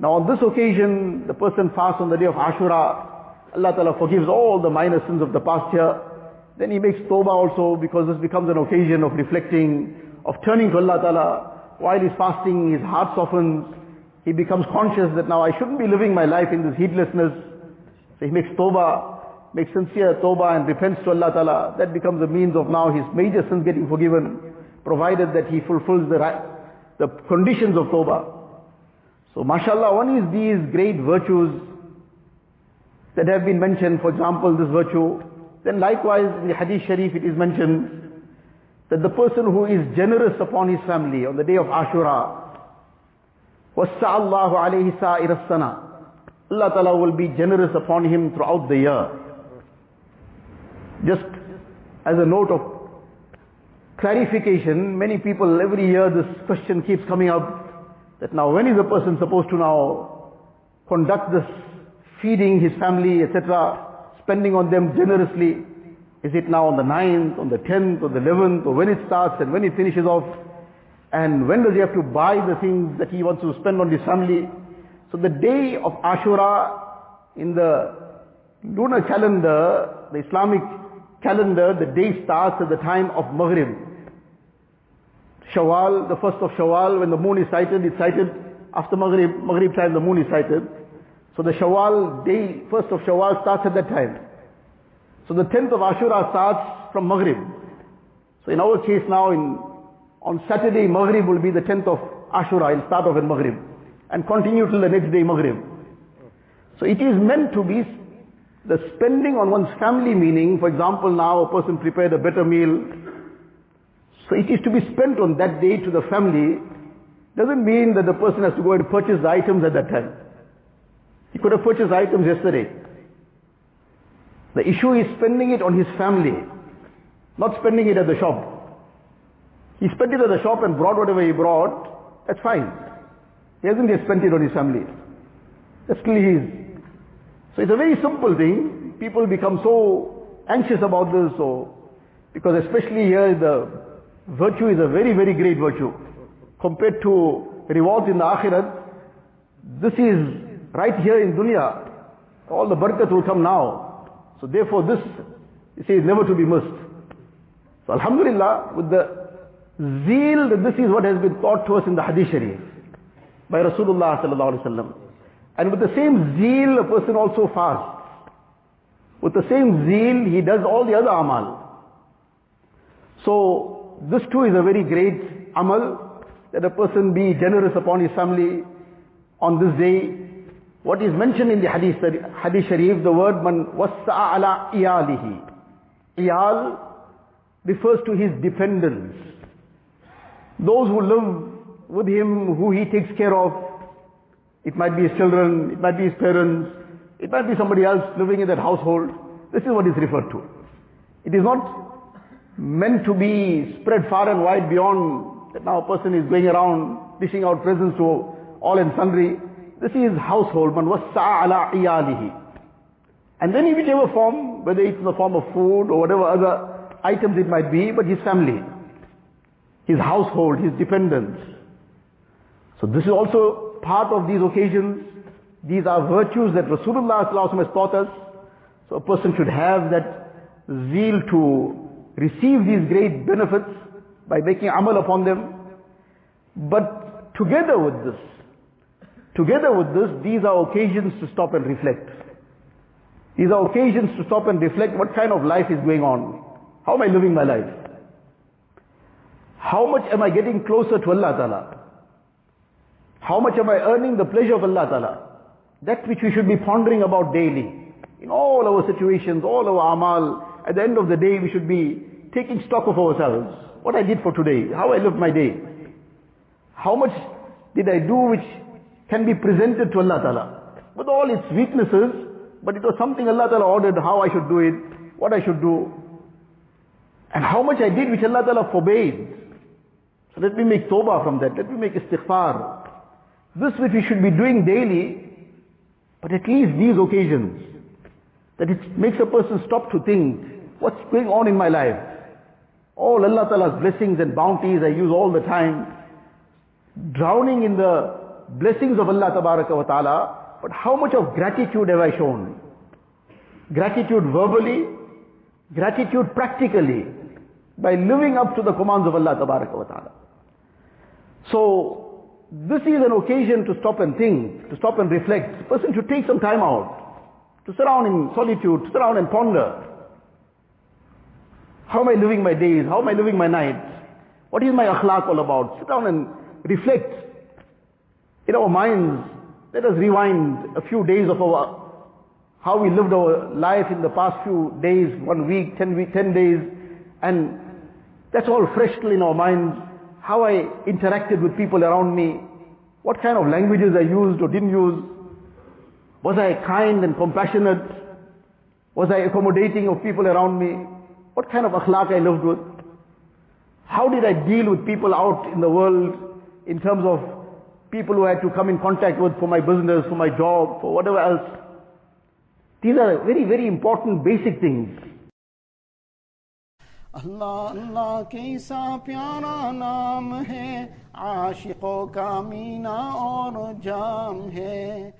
Now on this occasion, the person fasts on the day of Ashura, Allah Ta'ala forgives all the minor sins of the past year. Then he makes Tawbah also, because this becomes an occasion of reflecting, of turning to Allah Ta'ala. While he's fasting, his heart softens. He becomes conscious that now I shouldn't be living my life in this heedlessness. So he makes Tawbah, makes sincere Tawbah and repents to Allah Ta'ala. That becomes a means of now his major sins getting forgiven, provided that he fulfills the conditions of Tawbah. So mashallah, one is these great virtues that have been mentioned, for example, this virtue. Then likewise in the Hadith Sharif it is mentioned that the person who is generous upon his family on the day of Ashura, وَسَّعَ اللَّهُ عَلَيْهِ سَائِرَ السَّنَةِ, Allah Ta'ala will be generous upon him throughout the year. Just as a note of clarification, many people every year this question keeps coming up, that now when is a person supposed to now conduct this feeding his family, etc., spending on them generously? Is it now on the 9th, on the 10th, or the 11th, or when it starts and when it finishes off? And when does he have to buy the things that he wants to spend on his family? So the day of Ashura in the lunar calendar, the Islamic calendar, the day starts at the time of Maghrib. Shawwal, the first of Shawwal, when the moon is sighted, it's sighted after Maghrib time the moon is sighted. So the Shawwal day, first of Shawwal starts at that time. So the 10th of Ashura starts from Maghrib. So in our case now, on Saturday, Maghrib will be the 10th of Ashura. It'll start off at Maghrib and continue till the next day, Maghrib. So it is meant to be the spending on one's family, meaning, for example, now a person prepared a better meal. So it is to be spent on that day to the family. Doesn't mean that the person has to go and purchase the items at that time. He could have purchased items yesterday. The issue is spending it on his family, not spending it at the shop. He spent it at the shop and brought whatever he brought, that's fine. He hasn't yet spent it on his family. That's still his. So it's a very simple thing. People become so anxious about this, because especially here the virtue is a very, very great virtue. Compared to rewards in the Akhirat, this is right here in dunya. All the barakat will come now. So therefore this, you say, is never to be missed. So alhamdulillah, with the zeal that this is what has been taught to us in the Hadith Sharif by Rasulullah sallallahu alaihi wasallam. And with the same zeal a person also fasts. With the same zeal he does all the other amal. So this too is a very great amal, that a person be generous upon his family on this day. What is mentioned in the Hadith Sharif, the word man wassa'a ala iyalihi. Iyal refers to his dependents. Those who live with him, who he takes care of. It might be his children, it might be his parents, it might be somebody else living in that household. This is what is referred to. It is not meant to be spread far and wide beyond that now a person is going around dishing out presents to all and sundry. This is household, man wassa'a ala iyalihi. And then in whichever form, whether it's in the form of food or whatever other items it might be, but his family, his household, his dependents. So this is also part of these occasions. These are virtues that Rasulullah sallallahu alaihi wasallam has taught us. So a person should have that zeal to receive these great benefits by making amal upon them. But together with this, these are occasions to stop and reflect. These are occasions to stop and reflect what kind of life is going on. How am I living my life? How much am I getting closer to Allah Ta'ala? How much am I earning the pleasure of Allah Ta'ala? That which we should be pondering about daily. In all our situations, all our amal, at the end of the day we should be taking stock of ourselves. What I did for today, how I lived my day. How much did I do which can be presented to Allah Ta'ala? With all its weaknesses, but it was something Allah Ta'ala ordered how I should do it, what I should do. And how much I did which Allah Ta'ala forbade. So let me make tawbah from that. Let me make istighfar. This which we should be doing daily, but at least these occasions, that it makes a person stop to think, what's going on in my life? All Allah Ta'ala's blessings and bounties I use all the time, drowning in the blessings of Allah tabaraka wa ta'ala, but how much of gratitude have I shown? Gratitude verbally, gratitude practically, by living up to the commands of Allah tabaraka wa ta'ala. So, this is an occasion to stop and think, to stop and reflect. A person should take some time out, to sit down in solitude, to sit down and ponder. How am I living my days? How am I living my nights? What is my akhlaq all about? Sit down and reflect. In our minds, let us rewind a few days of how we lived our life in the past few days, 1 week, 10 days, and that's all fresh still in our minds. How I interacted with people around me, what kind of languages I used or didn't use. Was I kind and compassionate? Was I accommodating of people around me? What kind of akhlaq I lived with? How did I deal with people out in the world in terms of people who I had to come in contact with for my business, for my job, for whatever else? These are very, very important basic things. अल्लाह अल्लाह कैसा प्यारा नाम है, आशिकों का मीना और जाम है।